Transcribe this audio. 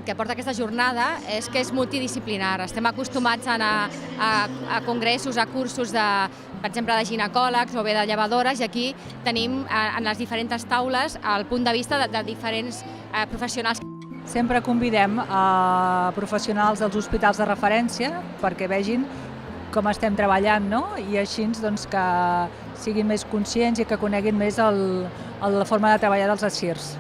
que aporta aquesta jornada és que és multidisciplinar. Estem acostumats a anar a congressos, a cursos, per exemple, de ginecòlegs o bé de llevadores, i aquí tenim en les diferents taules el punt de vista de diferents professionals. Sempre convidem a professionals dels hospitals de referència perquè vegin com estem treballant, i així que siguin més conscients i que coneguin més la forma de treballar dels ASIRS.